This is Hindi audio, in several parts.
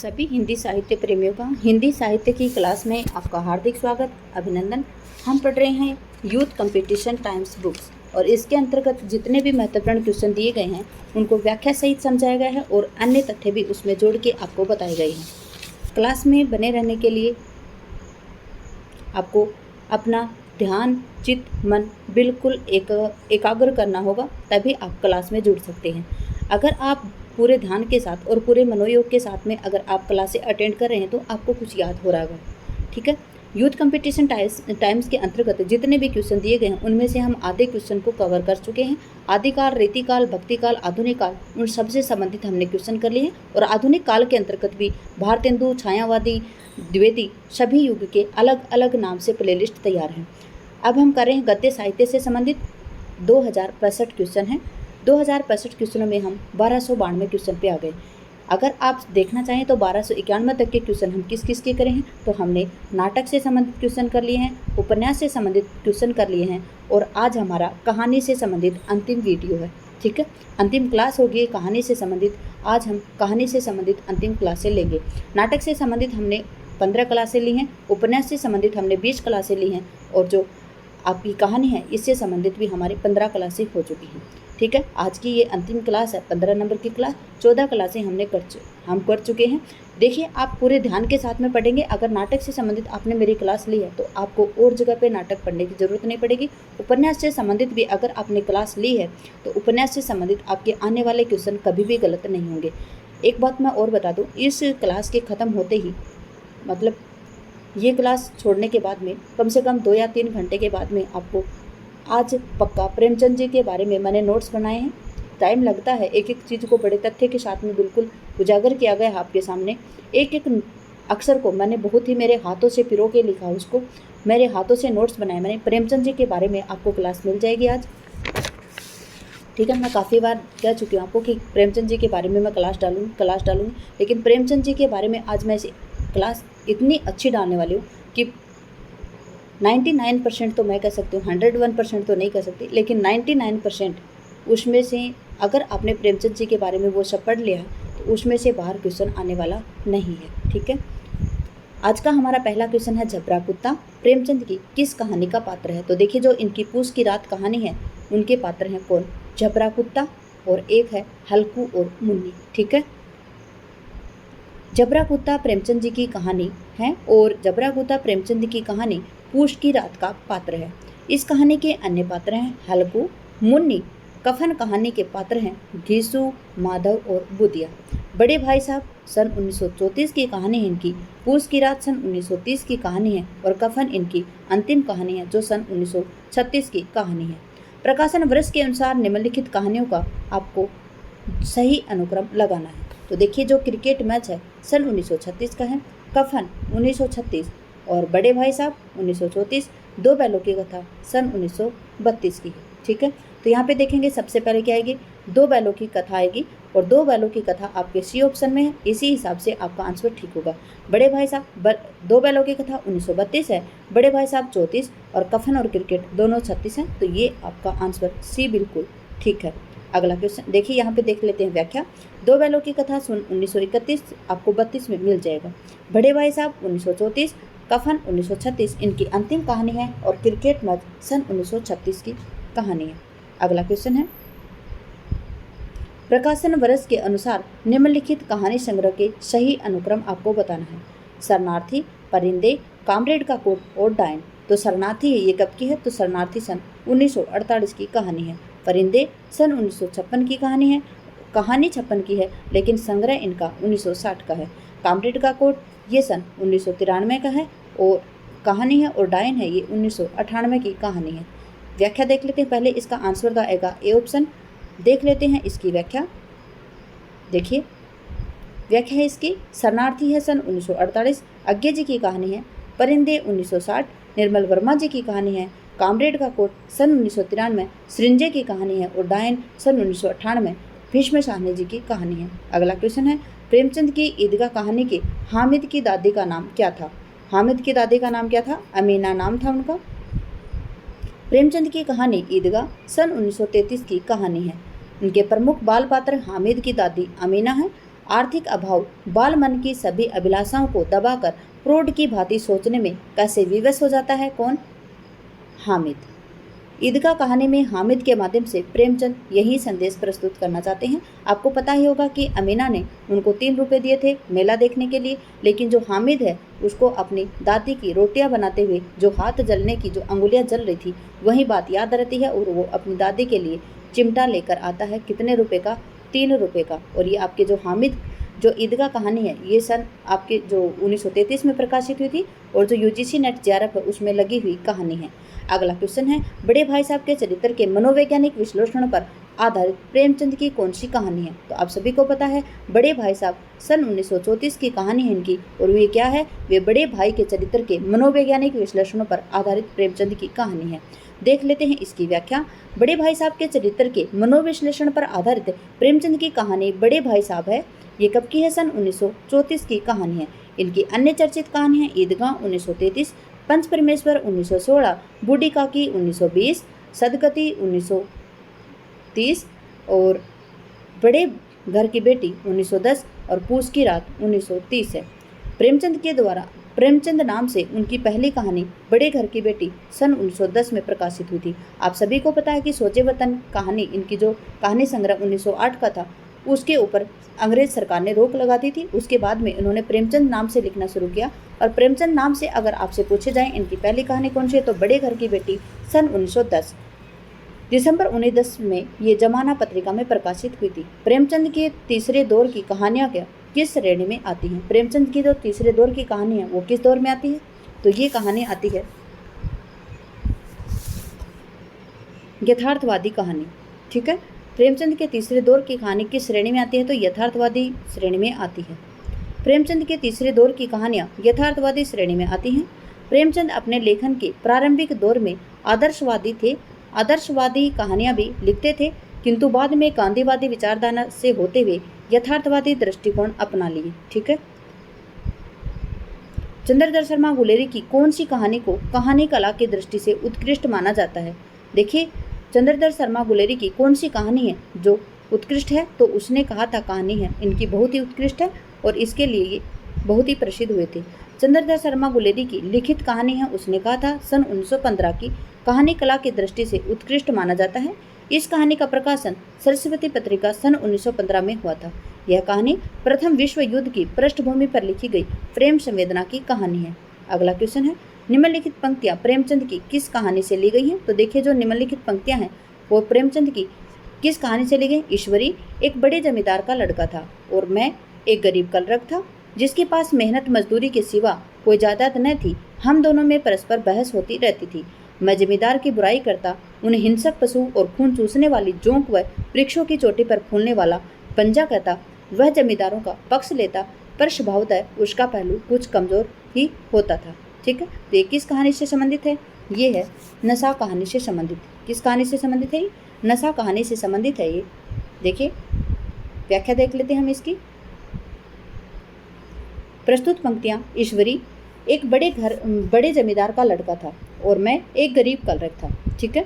सभी हिंदी साहित्य प्रेमियों का हिंदी साहित्य की क्लास में आपका हार्दिक स्वागत, अभिनंदन। हम पढ़ रहे हैं यूथ कंपटीशन टाइम्स बुक्स और इसके अंतर्गत जितने भी महत्वपूर्ण क्वेश्चन दिए गए हैं उनको व्याख्या सहित समझाया गया है और अन्य तथ्य भी उसमें जोड़ के आपको बताए गए हैं। क्लास में बने रहने के लिए आपको अपना ध्यान, चित्त, मन बिल्कुल एकाग्र करना होगा, तभी आप क्लास में जुड़ सकते हैं। अगर आप पूरे ध्यान के साथ और पूरे मनोयोग के साथ में अगर आप क्लासें अटेंड कर रहे हैं तो आपको कुछ याद हो रहा होगा। ठीक है, यूथ कंपटीशन टाइम्स के अंतर्गत जितने भी क्वेश्चन दिए गए हैं उनमें से हम आधे क्वेश्चन को कवर कर चुके हैं। आदिकाल, रीतिकाल, भक्तिकाल, आधुनिक काल, उन सबसे संबंधित हमने क्वेश्चन कर लिए हैं और आधुनिक काल के अंतर्गत भी भारतेंदु, छायावादी, द्विवेदी सभी युग के अलग अलग नाम से प्लेलिस्ट तैयार हैं। अब हम कर रहे हैं गद्य साहित्य से संबंधित 2065 क्वेश्चन हैं। 2065 क्वेश्चनों में हम 1292 क्वेश्चन पे आ गए। अगर आप देखना चाहें तो 1291 तक के क्वेश्चन हम किस किस के करें हैं, तो हमने नाटक से संबंधित क्वेश्चन कर लिए हैं, उपन्यास से संबंधित क्वेश्चन कर लिए हैं और आज हमारा कहानी से संबंधित अंतिम वीडियो है। ठीक है, अंतिम क्लास होगी कहानी से संबंधित। आज हम कहानी से संबंधित अंतिम क्लासें लेंगे। नाटक से संबंधित हमने 15 क्लासें ली हैं, उपन्यास से संबंधित हमने 20 क्लासें ली हैं और जो आपकी कहानी है इससे संबंधित भी हमारी 15 क्लासें हो चुकी हैं। ठीक है, आज की ये अंतिम क्लास है, 15 नंबर की क्लास। 14 क्लासें हम कर चुके हैं। देखिए, आप पूरे ध्यान के साथ में पढ़ेंगे। अगर नाटक से संबंधित आपने मेरी क्लास ली है तो आपको और जगह पे नाटक पढ़ने की ज़रूरत नहीं पड़ेगी। उपन्यास से संबंधित भी अगर आपने क्लास ली है तो उपन्यास से संबंधित आपके आने वाले क्वेश्चन कभी भी गलत नहीं होंगे। एक बात मैं और बता दूँ, इस क्लास के ख़त्म होते ही, मतलब ये क्लास छोड़ने के बाद में कम से कम 2 या 3 घंटे के बाद में आपको आज पक्का प्रेमचंद जी के बारे में मैंने नोट्स बनाए हैं। टाइम लगता है, एक एक चीज़ को बड़े तथ्य के साथ में बिल्कुल उजागर किया गया है आपके सामने। एक एक अक्षर को मैंने बहुत ही मेरे हाथों से पिरो के लिखा, उसको मेरे हाथों से नोट्स बनाए मैंने। प्रेमचंद जी के बारे में आपको क्लास मिल जाएगी आज। ठीक है, मैं काफ़ी बार कह चुकी हूँ आपको कि प्रेमचंद जी के बारे में मैं क्लास डालूँगी, लेकिन प्रेमचंद जी के बारे में आज मैं क्लास इतनी अच्छी डालने वाली हूँ कि 99% तो मैं कह सकती हूँ, 101% तो नहीं कह सकती, लेकिन 99% उसमें से अगर आपने प्रेमचंद जी के बारे में वो सब पढ़ लिया तो उसमें से बाहर क्वेश्चन आने वाला नहीं है। ठीक है, आज का हमारा पहला क्वेश्चन है झबरा कुत्ता प्रेमचंद की किस कहानी का पात्र है। तो देखिए, जो इनकी पूस की रात कहानी है उनके पात्र हैं कौन? झबरा कुत्ता और एक है हल्कू और मुन्नी। ठीक है, झबरा कुत्ता प्रेमचंद जी की कहानी है और झबरा कुत्ता प्रेमचंद की कहानी पूस की रात का पात्र है। इस कहानी के अन्य पात्र हैं हल्कू, मुन्नी। कफन कहानी के पात्र हैं घीसू, माधव और बुदिया। बड़े भाई साहब सन 1934 की कहानी है इनकी, पूस की रात सन 1930 की कहानी है और कफन इनकी अंतिम कहानी है जो सन 1936 की कहानी है। प्रकाशन वर्ष के अनुसार निम्नलिखित कहानियों का आपको सही अनुक्रम लगाना है। तो देखिए, जो क्रिकेट मैच है सन 1936 का है, कफन 1936 और बड़े भाई साहब 1934। दो बैलों की कथा सन 1932 की है। ठीक है, तो यहाँ पे देखेंगे सबसे पहले क्या आएगी, दो बैलों की कथा आएगी और दो बैलों की कथा आपके सी ऑप्शन में है। इसी हिसाब से आपका आंसर ठीक होगा। बड़े भाई साहब दो बैलों की कथा 1932 है, बड़े भाई साहब 34 और कफन और क्रिकेट दोनों 36 हैं, तो ये आपका आंसर सी बिल्कुल ठीक है। अगला क्वेश्चन देखिए, यहाँ पे देख लेते हैं व्याख्या। दो बैलों की कथा सन 1931 आपको 32 में मिल जाएगा। बड़े भाई साहब 1934, कफन 1936 इनकी अंतिम कहानी है और क्रिकेट मैच सन 1936 की कहानी है। अगला क्वेश्चन है, प्रकाशन वर्ष के अनुसार निम्नलिखित कहानी संग्रह के सही अनुक्रम आपको बताना है। शरणार्थी, परिंदे, कामरेड का कोट और डायन। तो शरणार्थी है, ये कब की है? तो शरणार्थी सन 1948 की कहानी है। परिंदे सन 1956 की कहानी है, कहानी 56 की है लेकिन संग्रह इनका 1960 का है। कामरेड का कोट ये सन 1993 का है और कहानी है, और डायन है ये 1998 की कहानी है। व्याख्या देख लेते हैं। पहले इसका आंसर का आएगा ए ऑप्शन। देख लेते हैं इसकी व्याख्या। देखिए, व्याख्या है इसकी, शरणार्थी है सन 1948, अज्ञे जी की कहानी है। परिंदे 1960, निर्मल वर्मा जी की कहानी है। कामरेड का कोट सन 1993, सृंजय की कहानी है और डायन सन 1998 भीष्म शाहनी जी की कहानी है। अगला क्वेश्चन है, प्रेमचंद की ईदगाह कहानी के हामिद की दादी का नाम क्या था? हामिद की दादी का नाम क्या था? अमीना नाम था उनका। प्रेमचंद की कहानी ईदगाह सन 1933 की कहानी है। उनके प्रमुख बाल पात्र हामिद की दादी अमीना है आर्थिक अभाव बाल मन की सभी अभिलाषाओं को दबाकर प्रौढ़ की भांति सोचने में कैसे विवश हो जाता है? कौन? हामिद। ईदगाह कहानी में हामिद के माध्यम से प्रेमचंद यही संदेश प्रस्तुत करना चाहते हैं। आपको पता ही होगा कि अमीना ने उनको 3 रुपए दिए थे मेला देखने के लिए, लेकिन जो हामिद है उसको अपनी दादी की रोटियां बनाते हुए जो हाथ जलने की जो अंगुलियां जल रही थी वही बात याद रहती है और वो अपनी दादी के लिए चिमटा लेकर आता है। कितने रुपए का? 3 रुपए का। और ये आपके जो हामिद जो ईदगाह कहानी है ये सन आपके जो 1933 में प्रकाशित हुई थी और जो यूजीसी नेट जेआरएफ है उसमें लगी हुई कहानी है। अगला क्वेश्चन है, बड़े भाई साहब के चरित्र के मनोवैज्ञानिक विश्लेषण पर आधारित प्रेमचंद की कौन सी कहानी है? तो आप सभी को पता है बड़े भाई साहब सन 1934 की कहानी है इनकी। और वे क्या है? वे बड़े भाई के चरित्र के मनोवैज्ञानिक विश्लेषणों पर आधारित प्रेमचंद की कहानी है। देख लेते हैं इसकी व्याख्या। बड़े भाई साहब के चरित्र के मनोविश्लेषण पर आधारित प्रेमचंद की कहानी बड़े भाई साहब है। ये कब की है? सन 1934 की कहानी है। इनकी अन्य चर्चित कहानी है ईदगाह 1933, पंच परमेश्वर 1916, बूढ़ी काकी 1920, सदगति 1930 और बड़े घर की बेटी 1910 और पूस की रात 1930 है। प्रेमचंद के द्वारा प्रेमचंद नाम से उनकी पहली कहानी बड़े घर की बेटी सन 1910 में प्रकाशित हुई थी। आप सभी को पता है कि सोचे वतन कहानी इनकी जो कहानी संग्रह 1908 का था उसके ऊपर अंग्रेज सरकार ने रोक लगा दी थी। उसके बाद में इन्होंने प्रेमचंद नाम से लिखना शुरू किया। और प्रेमचंद नाम से अगर आपसे पूछे जाए इनकी पहली कहानी कौन सी है तो बड़े घर की बेटी सन 1910 दिसंबर 1910 में ये जमाना पत्रिका में प्रकाशित हुई थी। प्रेमचंद के तीसरे दौर की कहानियाँ किस श्रेणी में आती हैं? प्रेमचंद की जो तीसरे दौर की कहानी है वो किस दौर में आती है? तो ये कहानी आती है यथार्थवादी कहानी। ठीक है, प्रेमचंद के तीसरे दौर की कहानी किस श्रेणी में आती है? तो यथार्थवादी श्रेणी में आती है। प्रेमचंद के तीसरे दौर की कहानियाँ यथार्थवादी श्रेणी में आती हैं। प्रेमचंद अपने लेखन के प्रारंभिक दौर में आदर्शवादी थे, आदर्शवादी कहानियाँ भी लिखते थे, किंतु बाद में गांधीवादी विचारधारा से होते हुए यथार्थवादी दृष्टिकोण अपना लिए। ठीक है, चंद्रधर शर्मा गुलेरी की कौन सी कहानी को कहानी कला की दृष्टि से उत्कृष्ट माना जाता है? देखिए, चंद्रधर शर्मा गुलेरी की कौन सी कहानी है जो उत्कृष्ट है? तो उसने कहा था कहानी है इनकी बहुत ही उत्कृष्ट है और इसके लिए ये बहुत ही प्रसिद्ध हुए थे। चंद्रधर शर्मा गुलेरी की लिखित कहानी है उसने कहा था सन 1915 की कहानी कला की दृष्टि से उत्कृष्ट माना जाता है। इस कहानी का प्रकाशन सरस्वती पत्रिका सन 1915 में हुआ था। यह कहानी प्रथम विश्व युद्ध की पृष्ठभूमि पर लिखी गई प्रेम संवेदना की कहानी है। अगला क्वेश्चन है, निम्नलिखित पंक्तियां प्रेमचंद की किस कहानी से ली गई हैं? तो देखिए, जो निम्नलिखित पंक्तियां हैं वो प्रेमचंद की किस कहानी से ली गई? ईश्वरी एक बड़े जमींदार का लड़का था और मैं एक गरीब कलरक था जिसके पास मेहनत मजदूरी के सिवा कोई जायदाद न थी। हम दोनों में परस्पर बहस होती रहती थी। मैं जमींदार की बुराई करता, उन्हें हिंसक पशु और खून चूसने वाली जोंक व वृक्षों की चोटी पर फूलने वाला पंजा कहता। वह जमींदारों का पक्ष लेता, पर स्वभावतः उसका पहलू कुछ कमजोर ही होता था। ठीक है, तो ये किस कहानी से संबंधित है? ये है नशा कहानी से संबंधित। किस कहानी से संबंधित है? नशा कहानी से संबंधित है ये। देखिए, व्याख्या देख लेते हैं हम इसकी। प्रस्तुत पंक्तियां, ईश्वरी एक बड़े जमींदार का लड़का था और मैं एक गरीब कलरक था। ठीक है,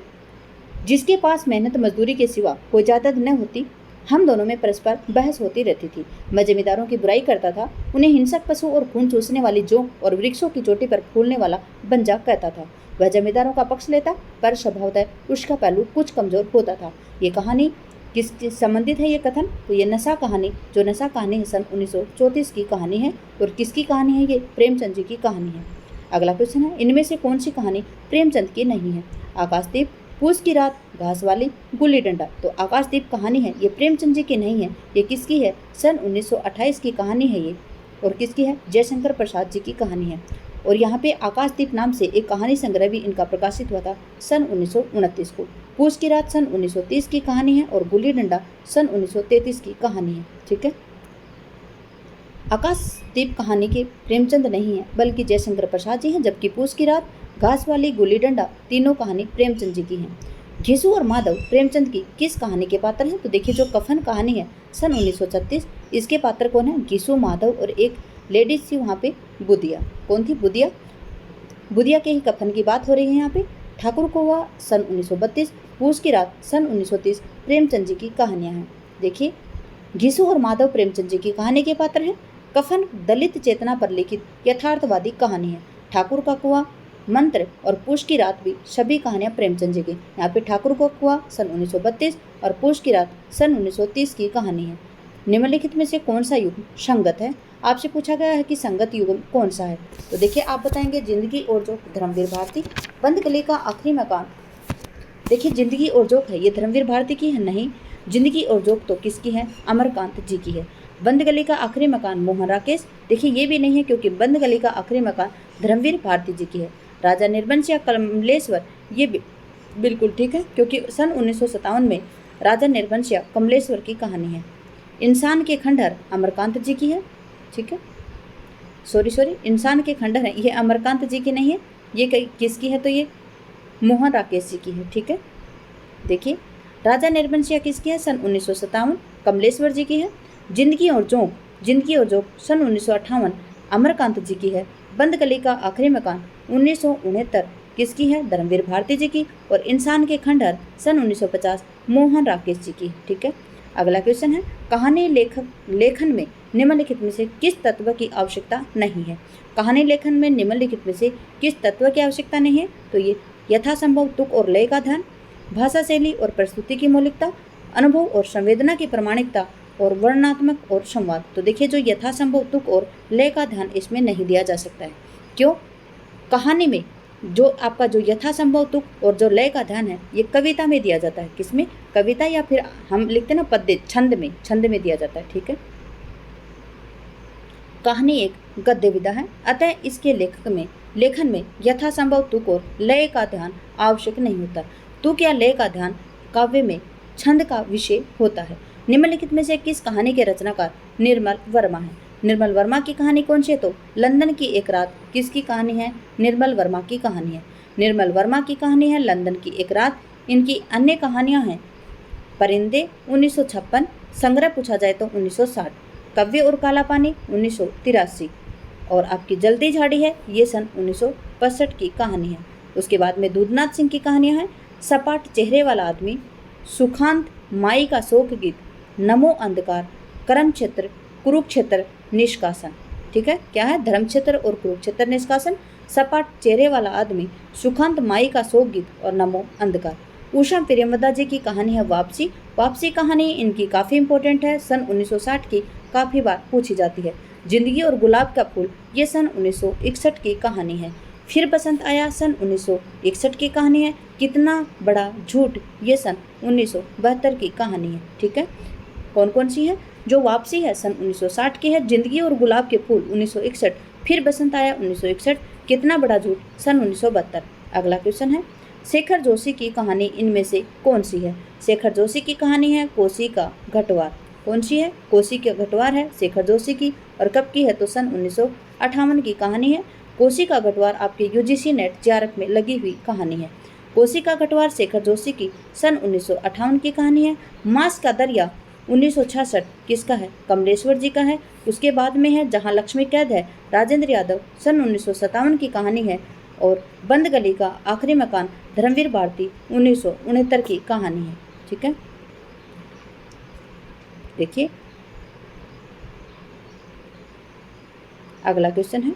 जिसके पास मेहनत मजदूरी के सिवा कोई जायदाद न होती। हम दोनों में परस्पर बहस होती रहती थी। मैं जमींदारों की बुराई करता था, उन्हें हिंसक पशु और खून चूसने वाली जोंक और वृक्षों की चोटी पर फूलने वाला बंजा कहता था। वह जमींदारों का पक्ष लेता, पर स्वभावतः उसका पहलू कुछ कमजोर होता था। ये कहानी किससे संबंधित है? ये कथन, तो ये नशा कहानी, जो नशा कहानी है सन 1934 की कहानी है। और किसकी कहानी है? ये प्रेमचंद जी की कहानी है। अगला क्वेश्चन है, इनमें से कौन सी कहानी प्रेमचंद की नहीं है? आकाशदीप, पूस की रात, घास वाली, गुल्ली डंडा। तो आकाशदीप कहानी है ये प्रेमचंद जी की नहीं है। ये किसकी है? सन 1928 की कहानी है ये। और किसकी है? जयशंकर प्रसाद जी की कहानी है। और यहाँ पे आकाशदीप नाम से एक कहानी संग्रह भी इनका प्रकाशित हुआ था सन 1929 को। पूस की रात सन 1930 की कहानी है और गुल्ली डंडा सन 1933 की कहानी है। ठीक है, आकाशदीप कहानी के प्रेमचंद नहीं है बल्कि जयशंकर प्रसाद जी हैं, जबकि पूस की रात, घास वाली, गुल्ली डंडा तीनों कहानी प्रेमचंद जी की हैं। घिसू और माधव प्रेमचंद की किस कहानी के पात्र हैं? तो देखिए, जो कफन कहानी है सन 1936, इसके पात्र कौन है? घिसू, माधव और एक लेडीज थी वहाँ पे, बुदिया। कौन थी? बुदिया। बुदिया के ही कफन की बात हो रही है यहाँ पे। ठाकुर कोवा सन 1932, पूस की रात सन 1930 प्रेमचंद जी की कहानियाँ हैं। देखिए, घिसू और माधव प्रेमचंद जी की कहानी के पात्र हैं। कफन दलित चेतना पर लिखित यथार्थवादी कहानी है। ठाकुर का कुआं, मंत्र और पूष की रात भी सभी कहानियां प्रेमचंद जी की। यहाँ पे ठाकुर का कुआं सन 1932 और पूष की रात सन 1930 की कहानी है। निम्नलिखित में से कौन सा युग संगत है? आपसे पूछा गया है कि संगत युग कौन सा है, तो देखिए आप बताएंगे जिंदगी और जोक, धर्मवीर भारती। बंद गली का आखिरी मकान, देखिए जिंदगी और जोक है, ये धर्मवीर भारती की है नहीं। जिंदगी और जोक तो किसकी है? अमरकांत जी की है। बंद गली का आखिरी मकान मोहन राकेश, देखिए ये भी नहीं है क्योंकि बंद गली का आखिरी मकान धर्मवीर भारती जी की है। राजा निर्बंश या कमलेश्वर, ये बिल्कुल ठीक है क्योंकि सन 1957 में राजा निर्बंश या कमलेश्वर की कहानी है। इंसान के खंडहर अमरकांत जी की है, ठीक है। सॉरी, इंसान के खंडहर है, ये अमरकांत जी की नहीं है, ये किसकी है? तो ये मोहन राकेश जी की है, ठीक है। देखिए राजा निर्बंशिया किसकी है? सन 1957 कमलेश्वर जी की है। जिंदगी और जोक सन 1958 अमरकांत जी की है। बंद गली का आखिरी मकान 1969 किसकी है? धर्मवीर भारती जी की। और इंसान के खंडहर सन 1950 मोहन राकेश जी की, ठीक है। अगला क्वेश्चन है, कहानी लेखन में निम्नलिखित में से किस तत्व की आवश्यकता नहीं है? कहानी लेखन में निम्नलिखित में से किस तत्व की आवश्यकता नहीं है? तो ये यथासंभव तुक और लय का ध्यान, भाषा शैली और प्रस्तुति की मौलिकता, अनुभव और संवेदना की प्रामाणिकता और वर्णनात्मक और संवाद। तो देखिए जो यथासंभव तुक और लय का ध्यान इसमें नहीं दिया जा सकता है। क्यों? कहानी में जो आपका जो यथासंभव तुक और जो लय का ध्यान है ये कविता में दिया जाता है। किसमें? कविता, या फिर हम लिखते हैं ना पद्य, छंद में दिया जाता है, ठीक है। कहानी एक गद्य विधा है, अतः इसके लेखन में यथासंभव तुक और लय का ध्यान आवश्यक नहीं होता। तुक या लय का ध्यान काव्य में छंद का विषय होता है। निम्नलिखित में से किस कहानी के रचनाकार निर्मल वर्मा है? निर्मल वर्मा की कहानी कौन सी है? तो लंदन की एक रात किसकी कहानी है? निर्मल वर्मा की कहानी है। निर्मल वर्मा की कहानी है लंदन की एक रात। इनकी अन्य कहानियां हैं परिंदे 1956, संग्रह पूछा जाए तो 1960, कव्य और काला पानी 1983 और आपकी जल्दी झाड़ी है ये सन 1965 की कहानी है। उसके बाद में दूधनाथ सिंह की कहानियां हैं सपाट चेहरे वाला आदमी, सुखांत, माई का शोक गीत, नमो अंधकार, कर्म क्षेत्र, कुरुक्षेत्र, निष्कासन, ठीक है। क्या है? धर्मक्षेत्र और कुरुक्षेत्र निष्कासन, सपाट चेहरे वाला आदमी, सुखांत, माई का शोक गीत और नमो अंधकार। उषा प्रियमदा जी की कहानी है वापसी कहानी इनकी काफ़ी इंपॉर्टेंट है, सन 1960 की काफ़ी बार पूछी जाती है। जिंदगी और गुलाब का फूल ये सन 1961 की कहानी है। फिर बसंत आया सन 1961 की कहानी है। कितना बड़ा झूठ ये सन 1972 की कहानी है, ठीक है। कौन कौन सी है? जो वापसी है सन 1960 की है, जिंदगी और गुलाब के फूल 1961, फिर बसंत आया 1961, कितना बड़ा झूठ सन 1972। अगला क्वेश्चन है, शेखर जोशी की कहानी इनमें से कौन सी है? शेखर जोशी की कहानी है कोसी का घटवार। कौन सी है? कोसी का घटवार है शेखर जोशी की। और कब की है? तो सन 1958 की कहानी है। कोसी का घटवार आपके यूजीसी नेट जेआरएफ में लगी हुई कहानी है। कोसी का घटवार शेखर जोशी की सन 1958 की कहानी है। मांस का दरिया 1966 किसका है? कमलेश्वर जी का है। उसके बाद में है जहां लक्ष्मी कैद है, राजेंद्र यादव, सन 1957 की कहानी है। और बंद गली का आखिरी मकान धर्मवीर भारती 1969 की कहानी है, ठीक है। देखिए अगला क्वेश्चन है,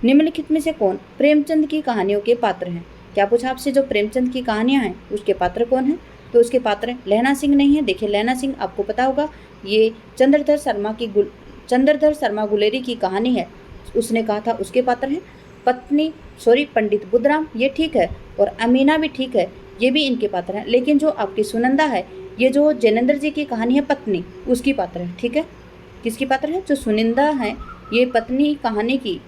निम्नलिखित में से कौन प्रेमचंद की कहानियों के पात्र हैं? क्या पूछा आपसे? जो प्रेमचंद की कहानियां हैं उसके पात्र कौन हैं? तो उसके पात्र लहना सिंह नहीं है। देखिए लहना सिंह आपको पता होगा ये चंद्रधर शर्मा गुलेरी की कहानी है, उसने कहा था, उसके पात्र हैं। पंडित बुद्धराम, ये ठीक है। और अमीना भी ठीक है, ये भी इनके पात्र हैं। लेकिन जो आपकी सुनंदा है, ये जो जैनेंद्र जी की कहानी है पत्नी, उसकी पात्र है, ठीक है। किसकी पात्र है? जो सुनिंदा है ये पत्नी कहानी की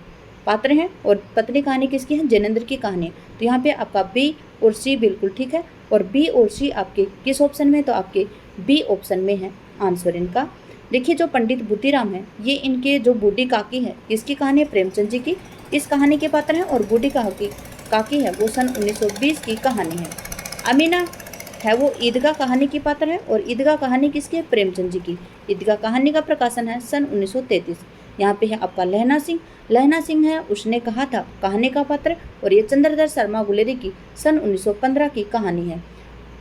पात्र हैं। और पत्नी कहानी किसकी है? जैनेंद्र की कहानी है। तो यहाँ पे आपका बी और सी बिल्कुल ठीक है। और बी और सी आपके किस ऑप्शन में? तो आपके बी ऑप्शन में है आंसर इनका। देखिए जो पंडित बुद्धिराम है, ये इनके जो बूढ़ी काकी है, किसकी कहानी है? प्रेमचंद जी की। इस कहानी के पात्र हैं। और बूढ़ी काकी है वो सन 1920 की कहानी है। अमीना है वो ईदगाह कहानी की पात्र है। और ईदगाह कहानी किसकी है? प्रेमचंद जी की। ईदगाह कहानी का प्रकाशन है सन 1933। यहाँ पे है आपका लहना सिंह है, उसने कहा था कहानी का पात्र। और ये चंद्रधर शर्मा गुलेरी की सन 1915 की कहानी है।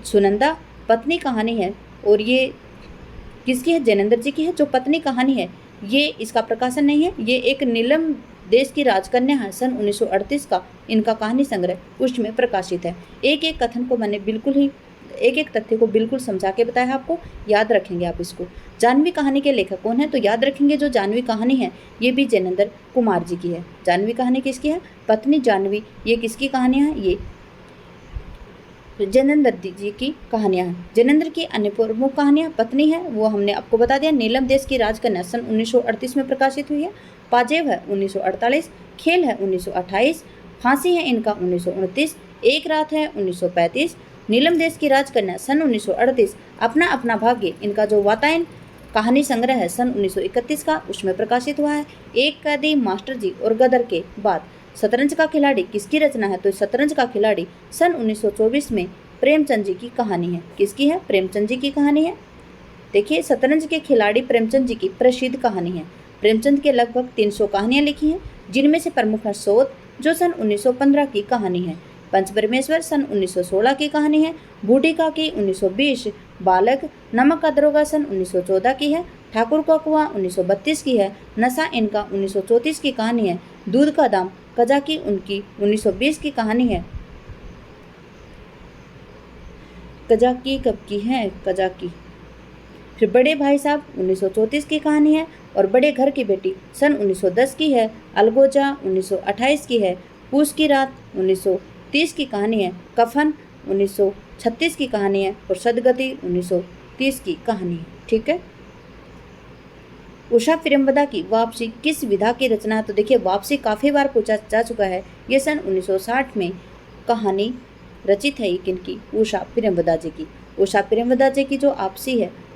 सुनंदा पत्नी कहानी है और ये किसकी है? जैनेंद्र जी की है। जो पत्नी कहानी है ये इसका प्रकाशन नहीं है, ये एक नीलम देश की राजकन्या है, सन 1938 का इनका कहानी संग्रह उसमें प्रकाशित है। एक एक कथन को मैंने बिल्कुल ही एक एक तथ्य को बिल्कुल समझा के बताया, आपको याद रखेंगे आप इसको। जानवी कहानी के लेखक कौन है? तो याद रखेंगे जो जानवी कहानी है ये भी जैनेंद्र कुमार जी की है। जानवी कहानी किसकी है? पत्नी जानवी। ये किसकी कहानियाँ हैं? ये जैनेंद्र जी की कहानियाँ हैं। जैनेंद्र की अन्य प्रमुख कहानियाँ पत्नी है, वो हमने आपको बता दिया। नीलम देश की राजकन्या सन 1938 में प्रकाशित हुई है। पाजेब है 1948, खेल है 1928, फांसी है इनका 1929, एक रात है 1935, नीलम देश की राजकन्या सन 1938, अपना अपना भाग्य इनका जो वातायन कहानी संग्रह है सन 1931 का उसमें प्रकाशित हुआ है। एक कैदी, मास्टर जी और गदर के बाद। शतरंज का खिलाड़ी किसकी रचना है? तो शतरंज का खिलाड़ी सन 1924 में प्रेमचंद जी की कहानी है। किसकी है? प्रेमचंद जी की कहानी है। देखिए, शतरंज के खिलाड़ी प्रेमचंद जी की प्रसिद्ध कहानी है। प्रेमचंद के लगभग 300 कहानियां लिखी हैं, जिनमें से प्रमुख है शोध, जो सन 1915 की कहानी है। पंचपरमेश्वर सन 1916 की कहानी है। बूढ़ी का की 1920, बालक, नमक का दरोगा सन 1914 की है। ठाकुर का कुआं 1932 की है। नशा इनका 1934 की कहानी है। दूध का दाम कजा की उनकी 1920 की कहानी है। कजा की कब की है? कजा की। फिर बड़े भाई साहब 1934 की कहानी है। और बड़े घर की बेटी सन 1910 की है। अलगोजा 1928 की है। पूस की रात 1930 की कहानी है। कफन 1936 की कहानी है। और सदगति 1930 की कहानी है। ठीक है। उषा प्रेमवदा की वापसी किस विधा की रचना है? तो देखिए, वापसी काफ़ी बार पूछा जा चुका है। ये सन 1960 में कहानी रचित है किनकी? उषा प्रेमवदा जी की। उषा प्रेमवदा जी की जो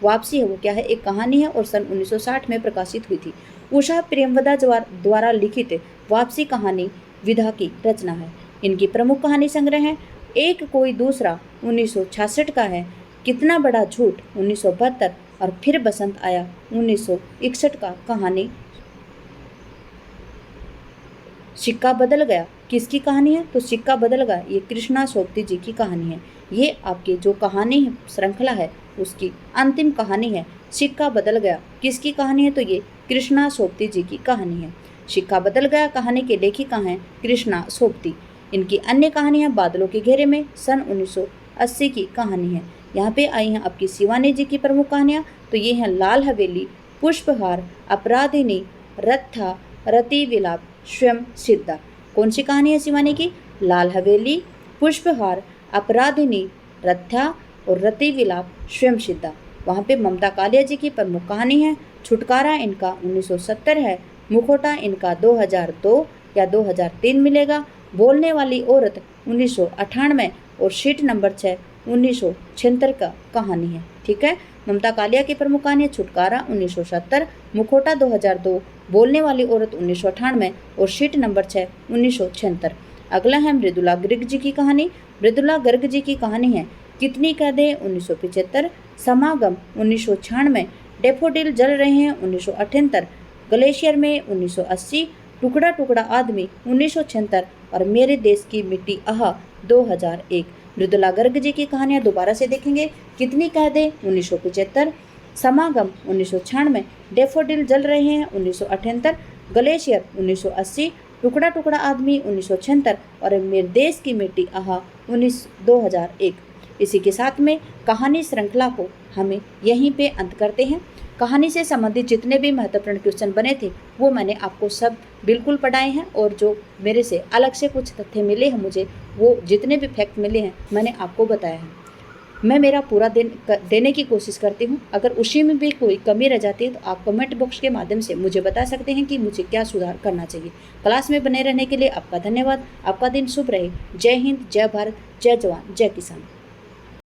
वापसी है वो क्या है? एक कहानी है और सन 1960 में प्रकाशित हुई थी। उषा प्रेमवदा द्वारा लिखित वापसी कहानी विधा की रचना है। इनकी प्रमुख कहानी संग्रह है एक कोई दूसरा 1966 का है, कितना बड़ा झूठ 1972 और फिर बसंत आया 1961 का कहानी सिक्का बदल गया किसकी कहानी है? तो सिक्का बदल गया ये कृष्णा सोबती जी की कहानी है। ये आपकी जो कहानी श्रृंखला है उसकी अंतिम कहानी है। सिक्का बदल गया किसकी कहानी है? तो ये कृष्णा सोबती जी की कहानी है। सिक्का बदल गया कहानी के लेखिका हैं कृष्णा सोबती। इनकी अन्य कहानियाँ बादलों के घेरे में सन 1980 की कहानी है। यहाँ पे आई हैं आपकी शिवानी जी की प्रमुख कहानियाँ। तो ये हैं लाल हवेली, पुष्पहार, अपराधिनी, रत्था, रति विलाप, स्वयं सिद्धा। कौन सी कहानी है शिवानी की? लाल हवेली, पुष्पहार, अपराधिनी, रत्था और रति विलाप, स्वयं सिद्धा। वहाँ पे ममता कालिया जी की प्रमुख कहानी है। छुटकारा इनका 1970 है। मुखौटा इनका 2002 या 2003 मिलेगा। बोलने वाली औरत 1998 और शीट नंबर 6 1976 का कहानी है। ठीक है। ममता कालिया की प्रमुख कहानी छुटकारा 1970, मुखौटा 2002, बोलने वाली औरत 1998 और शीट नंबर 6 1976। अगला है मृदुला गर्ग जी की कहानी। मृदुला गर्ग जी की कहानी है कितनी कैदें 1975, समागम 1996, डेफोडिल जल रहे हैं 1978, ग्लेशियर में 1980, टुकड़ा टुकड़ा आदमी 1976 और मेरे देश की मिट्टी आहा 2001। मृदुला गर्ग जी की कहानियाँ दोबारा से देखेंगे। कितनी कैदें 1975, समागम 1996, डेफोडिल जल रहे हैं 1978, ग्लेशियर 1980, टुकड़ा टुकड़ा आदमी 1976 और मेरे देश की मिट्टी आहा 2001। इसी के साथ में कहानी श्रृंखला को हमें यहीं पे अंत करते हैं। कहानी से संबंधित जितने भी महत्वपूर्ण क्वेश्चन बने थे वो मैंने आपको सब बिल्कुल पढ़ाए हैं। और जो मेरे से अलग से कुछ तथ्य मिले हैं मुझे, वो जितने भी फैक्ट मिले हैं मैंने आपको बताया है। मैं मेरा पूरा देने की कोशिश करती हूँ। अगर उसी में भी कोई कमी रह जाती है तो आप कमेंट बॉक्स के माध्यम से मुझे बता सकते हैं कि मुझे क्या सुधार करना चाहिए। क्लास में बने रहने के लिए आपका धन्यवाद। आपका दिन शुभ रहे। जय हिंद, जय भारत, जय जवान, जय किसान।